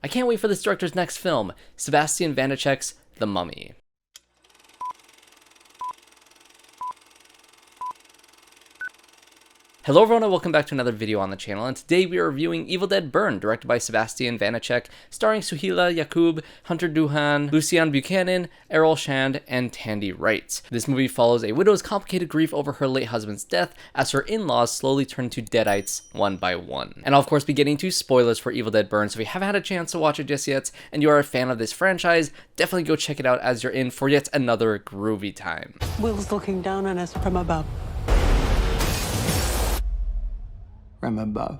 I can't wait for this director's next film, Sébastien Vanicek's The Mummy. Hello everyone and welcome back to another video on the channel, and today we are reviewing Evil Dead Burn, directed by Sébastien Vanicek, starring Souheila, Yacoub, Hunter Doohan, Luciane Buchanan, Erroll and Tandi Wright. This movie follows a widow's complicated grief over her late husband's death as her in-laws slowly turn to deadites one by one. And I'll of course be getting to spoilers for Evil Dead Burn, so if you haven't had a chance to watch it just yet and you are a fan of this franchise, definitely go check it out as you're in for yet another groovy time. Will's looking down on us from above. From above.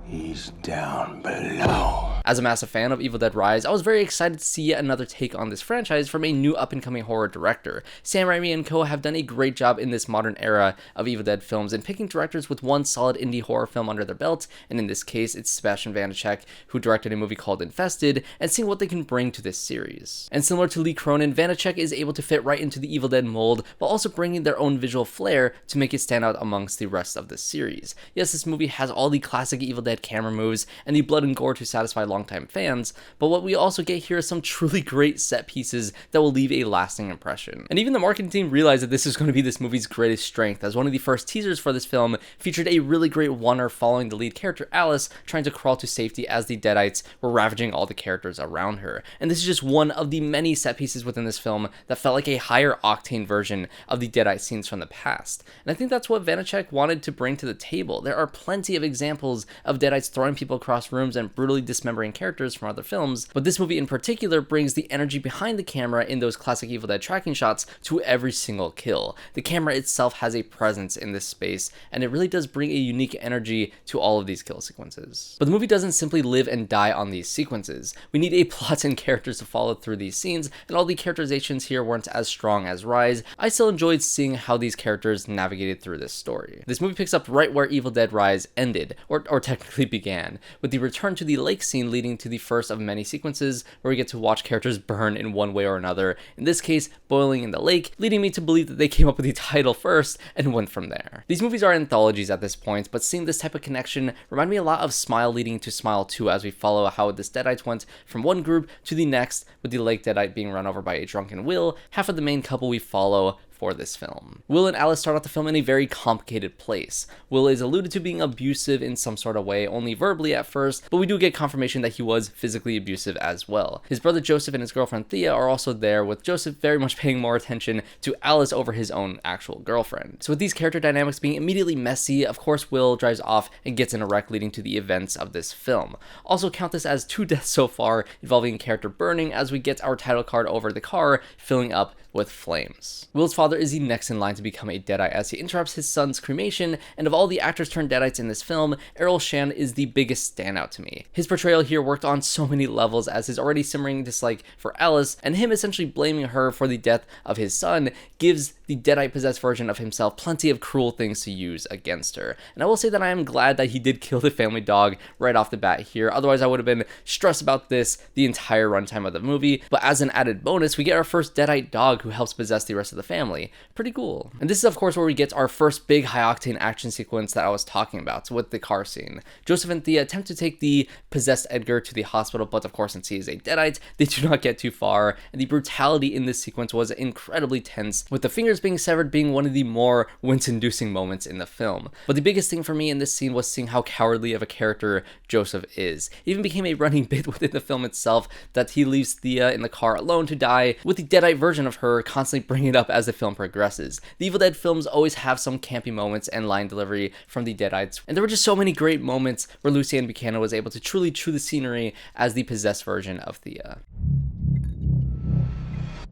He's down below. As a massive fan of Evil Dead Rise, I was very excited to see yet another take on this franchise from a new up-and-coming horror director. Sam Raimi and co. have done a great job in this modern era of Evil Dead films in picking directors with one solid indie horror film under their belt, and in this case, it's Sébastien Vanicek, who directed a movie called Infested, and seeing what they can bring to this series. And similar to Lee Cronin, Vanicek is able to fit right into the Evil Dead mold, while also bringing their own visual flair to make it stand out amongst the rest of the series. Yes, this movie has all the classic Evil Dead camera moves and the blood and gore to satisfy longtime fans, but what we also get here is some truly great set pieces that will leave a lasting impression. And even the marketing team realized that this is going to be this movie's greatest strength, as one of the first teasers for this film featured a really great oneer following the lead character Alice trying to crawl to safety as the deadites were ravaging all the characters around her. And this is just one of the many set pieces within this film that felt like a higher octane version of the deadite scenes from the past. And I think that's what Vanicek wanted to bring to the table. There are plenty of examples of deadites throwing people across rooms and brutally dismembering characters from other films, but this movie in particular brings the energy behind the camera in those classic Evil Dead tracking shots to every single kill. The camera itself has a presence in this space, and it really does bring a unique energy to all of these kill sequences. But the movie doesn't simply live and die on these sequences. We need a plot and characters to follow through these scenes, and all the characterizations here weren't as strong as Rise. I still enjoyed seeing how these characters navigated through this story. This movie picks up right where Evil Dead Rise ended, or technically began, with the return to the lake scene leading to the first of many sequences where we get to watch characters burn in one way or another, in this case boiling in the lake, leading me to believe that they came up with the title first and went from there. These movies are anthologies at this point, but seeing this type of connection reminded me a lot of Smile leading to Smile 2 as we follow how this deadite went from one group to the next, with the lake deadite being run over by a drunken Will, half of the main couple we follow for this film. Will and Alice start out the film in a very complicated place. Will is alluded to being abusive in some sort of way, only verbally at first, but we do get confirmation that he was physically abusive as well. His brother Joseph and his girlfriend Thea are also there, with Joseph very much paying more attention to Alice over his own actual girlfriend. So with these character dynamics being immediately messy, of course Will drives off and gets in a wreck, leading to the events of this film. Also count this as 2 deaths so far, involving character burning as we get our title card over the car filling up with flames. Will's father is the next in line to become a deadite as he interrupts his son's cremation, and of all the actors turned deadites in this film, Erroll is the biggest standout to me. His portrayal here worked on so many levels, as his already simmering dislike for Alice and him essentially blaming her for the death of his son gives the deadite possessed version of himself plenty of cruel things to use against her. And I will say that I am glad that he did kill the family dog right off the bat here, otherwise I would have been stressed about this the entire runtime of the movie. But as an added bonus, we get our first deadite dog who helps possess the rest of the family. Pretty cool. And this is of course where we get our first big high octane action sequence that I was talking about with the car scene. Joseph and Thea attempt to take the possessed Edgar to the hospital, but of course since he is a deadite, they do not get too far, and the brutality in this sequence was incredibly tense, with the fingers being severed being one of the more wince-inducing moments in the film. But the biggest thing for me in this scene was seeing how cowardly of a character Joseph is. It even became a running bit within the film itself that he leaves Thea in the car alone to die, with the deadite version of her constantly bringing it up as the film progresses. The Evil Dead films always have some campy moments and line delivery from the deadites, and there were just so many great moments where Luciane Buchanan was able to truly chew the scenery as the possessed version of Thea.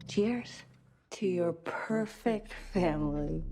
Cheers to your perfect family.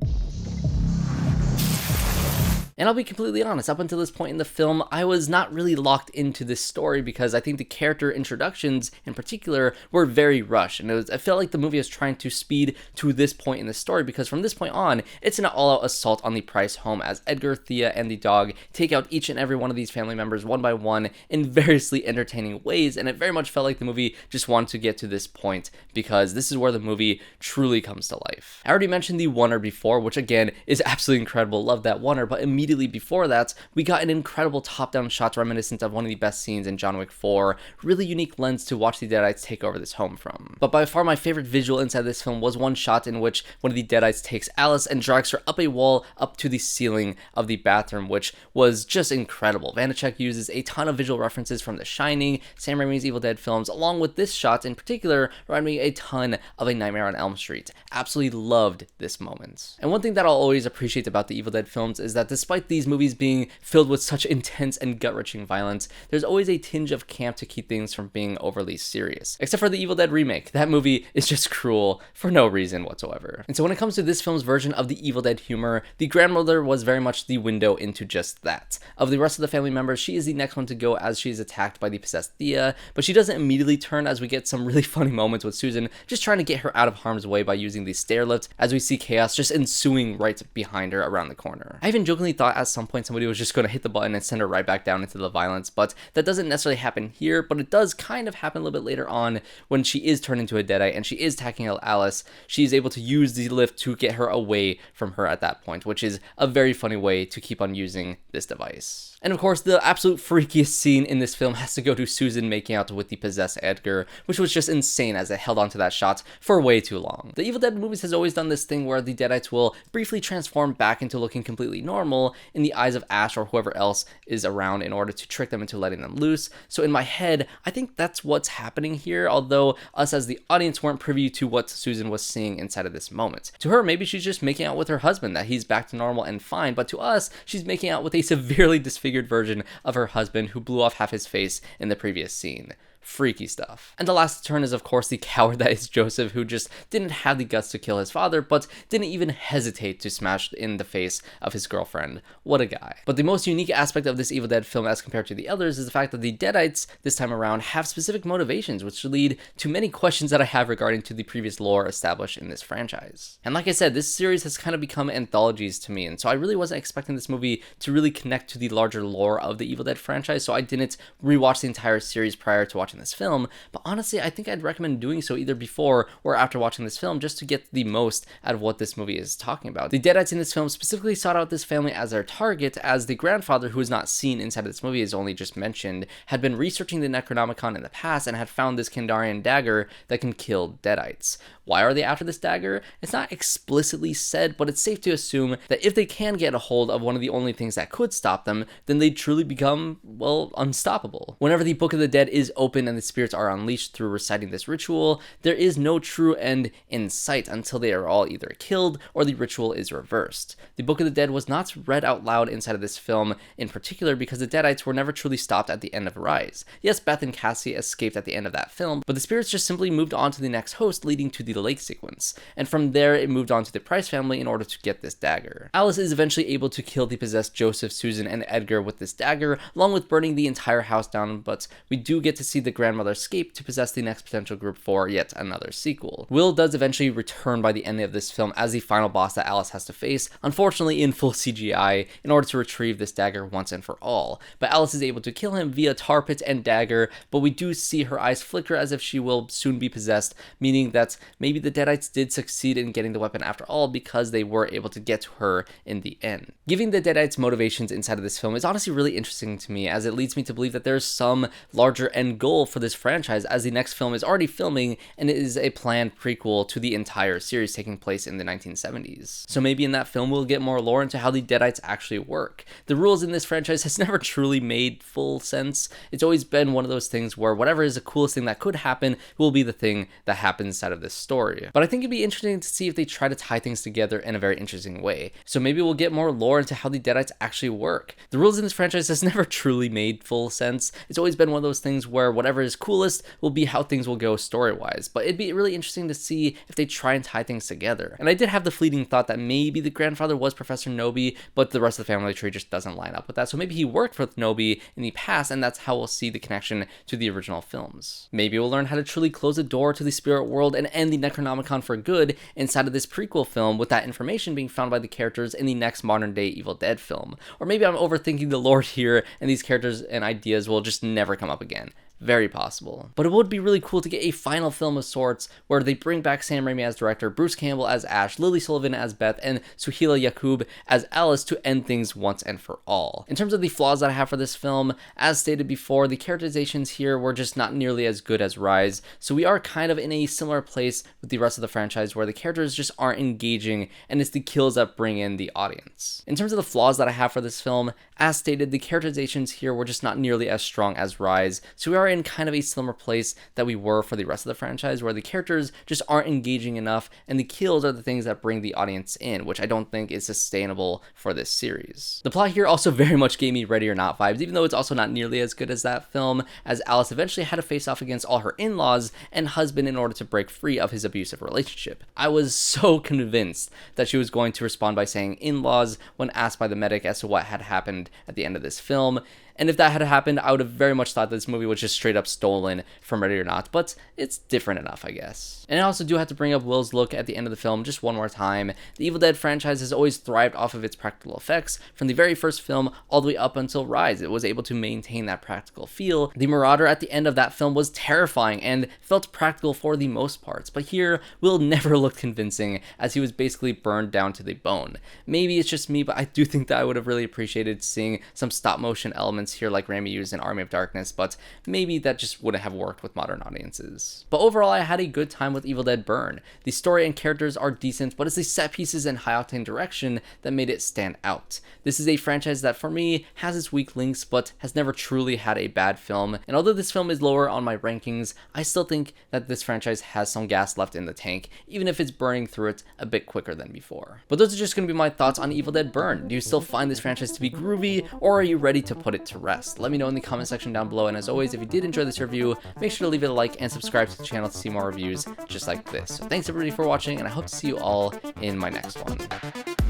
And I'll be completely honest, up until this point in the film, I was not really locked into this story because I think the character introductions in particular were very rushed. And I felt like the movie was trying to speed to this point in the story because from this point on, it's an all-out assault on the Price home as Edgar, Thea, and the dog take out each and every one of these family members one by one in variously entertaining ways. And it very much felt like the movie just wanted to get to this point because this is where the movie truly comes to life. I already mentioned the oneer before, which again is absolutely incredible. Love that oneer, but immediately immediately before that, we got an incredible top-down shot reminiscent of one of the best scenes in John Wick 4, really unique lens to watch the Deadites take over this home from. But by far my favorite visual inside this film was one shot in which one of the Deadites takes Alice and drags her up a wall up to the ceiling of the bathroom, which was just incredible. Vanicek uses a ton of visual references from The Shining, Sam Raimi's Evil Dead films, along with this shot in particular, reminded me a ton of A Nightmare on Elm Street. Absolutely loved this moment. And one thing that I'll always appreciate about the Evil Dead films is that despite these movies being filled with such intense and gut-wrenching violence, there's always a tinge of camp to keep things from being overly serious. Except for the Evil Dead remake. That movie is just cruel for no reason whatsoever. And so when it comes to this film's version of the Evil Dead humor, the grandmother was very much the window into just that. Of the rest of the family members, she is the next one to go as she is attacked by the possessed Thea, but she doesn't immediately turn, as we get some really funny moments with Susan just trying to get her out of harm's way by using the stair lift, as we see chaos just ensuing right behind her around the corner. I even jokingly thought at some point somebody was just going to hit the button and send her right back down into the violence, but that doesn't necessarily happen here, but it does kind of happen a little bit later on when she is turned into a Deadite and she is attacking Alice. She's able to use the lift to get her away from her at that point, which is a very funny way to keep on using this device. And of course, the absolute freakiest scene in this film has to go to Susan making out with the possessed Edgar, which was just insane as it held on to that shot for way too long. The Evil Dead movies has always done this thing where the Deadites will briefly transform back into looking completely normal in the eyes of Ash or whoever else is around in order to trick them into letting them loose. So in my head, I think that's what's happening here, although us as the audience weren't privy to what Susan was seeing inside of this moment. To her, maybe she's just making out with her husband, that he's back to normal and fine, but to us, she's making out with a severely disfigured version of her husband who blew off half his face in the previous scene. Freaky stuff. And the last turn is of course the coward that is Joseph, who just didn't have the guts to kill his father, but didn't even hesitate to smash in the face of his girlfriend. What a guy. But the most unique aspect of this Evil Dead film as compared to the others is the fact that the Deadites this time around have specific motivations, which lead to many questions that I have regarding to the previous lore established in this franchise. And like I said, this series has kind of become anthologies to me, and so I really wasn't expecting this movie to really connect to the larger lore of the Evil Dead franchise, so I didn't rewatch the entire series prior to watching this film, but honestly I think I'd recommend doing so either before or after watching this film just to get the most out of what this movie is talking about. The Deadites in this film specifically sought out this family as their target, as the grandfather, who is not seen inside of this movie, is only just mentioned, had been researching the Necronomicon in the past and had found this Kandarian dagger that can kill Deadites. Why are they after this dagger? It's not explicitly said, but it's safe to assume that if they can get a hold of one of the only things that could stop them, then they truly become, well, unstoppable. Whenever the Book of the Dead is open and the spirits are unleashed through reciting this ritual, there is no true end in sight until they are all either killed or the ritual is reversed. The Book of the Dead was not read out loud inside of this film in particular because the Deadites were never truly stopped at the end of Rise. Yes, Beth and Cassie escaped at the end of that film, but the spirits just simply moved on to the next host, leading to the lake sequence, and from there it moved on to the Price family in order to get this dagger. Alice is eventually able to kill the possessed Joseph, Susan, and Edgar with this dagger, along with burning the entire house down, but we do get to see the grandmother escape to possess the next potential group for yet another sequel. Will does eventually return by the end of this film as the final boss that Alice has to face, unfortunately in full CGI, in order to retrieve this dagger once and for all, but Alice is able to kill him via tar pit and dagger, but we do see her eyes flicker as if she will soon be possessed, meaning that maybe the Deadites did succeed in getting the weapon after all because they were able to get to her in the end. Giving the Deadites motivations inside of this film is honestly really interesting to me, as it leads me to believe that there's some larger end goal for this franchise, as the next film is already filming and it is a planned prequel to the entire series taking place in the 1970s. So maybe in that film we'll get more lore into how the Deadites actually work. The rules in this franchise has never truly made full sense. It's always been one of those things where whatever is the coolest thing that could happen will be the thing that happens inside of this story. But I think it'd be interesting to see if they try to tie things together in a very interesting way. So maybe we'll get more lore into how the Deadites actually work. The rules in this franchise has never truly made full sense. It's always been one of those things where whatever is coolest will be how things will go story-wise, but it'd be really interesting to see if they try and tie things together. And I did have the fleeting thought that maybe the grandfather was Professor Nobi, but the rest of the family tree just doesn't line up with that, so maybe he worked with Nobi in the past, and that's how we'll see the connection to the original films. Maybe we'll learn how to truly close the door to the spirit world and end the Necronomicon for good inside of this prequel film, with that information being found by the characters in the next modern day Evil Dead film. Or maybe I'm overthinking the lore here and these characters and ideas will just never come up again. very possible. But it would be really cool to get a final film of sorts where they bring back Sam Raimi as director, Bruce Campbell as Ash, Lily Sullivan as Beth, and Souheila Yacoub as Alice to end things once and for all. In terms of the flaws that I have for this film, as stated before, the characterizations here were just not nearly as good as Rise, so we are kind of in a similar place with the rest of the franchise where the characters just aren't engaging and it's the kills that bring in the audience. In terms of the flaws that I have for this film, as stated, the characterizations here were just not nearly as strong as Rise, so we are in kind of a similar place that we were for the rest of the franchise where the characters just aren't engaging enough and the kills are the things that bring the audience in, which I don't think is sustainable for this series. The plot here also very much gave me Ready or Not vibes, even though it's also not nearly as good as that film, as Alice eventually had to face off against all her in-laws and husband in order to break free of his abusive relationship. I was so convinced that she was going to respond by saying in-laws when asked by the medic as to what had happened at the end of this film. And if that had happened, I would have very much thought that this movie was just straight up stolen from Ready or Not, but it's different enough, I guess. And I also do have to bring up Will's look at the end of the film just one more time. The Evil Dead franchise has always thrived off of its practical effects. From the very first film all the way up until Rise, it was able to maintain that practical feel. The Marauder at the end of that film was terrifying and felt practical for the most parts, but here, Will never looked convincing as he was basically burned down to the bone. Maybe it's just me, but I do think that I would have really appreciated seeing some stop motion elements here like Raimi used in Army of Darkness, but maybe that just wouldn't have worked with modern audiences. But overall, I had a good time with Evil Dead Burn. The story and characters are decent, but it's the set pieces and high-octane direction that made it stand out. This is a franchise that for me has its weak links, but has never truly had a bad film, and although this film is lower on my rankings, I still think that this franchise has some gas left in the tank, even if it's burning through it a bit quicker than before. But those are just going to be my thoughts on Evil Dead Burn. Do you still find this franchise to be groovy, or are you ready to put it to rest? Let me know in the comment section down below, and as always, if you did enjoy this review, make sure to leave it a like and subscribe to the channel to see more reviews just like this. So thanks everybody for watching, and I hope to see you all in my next one.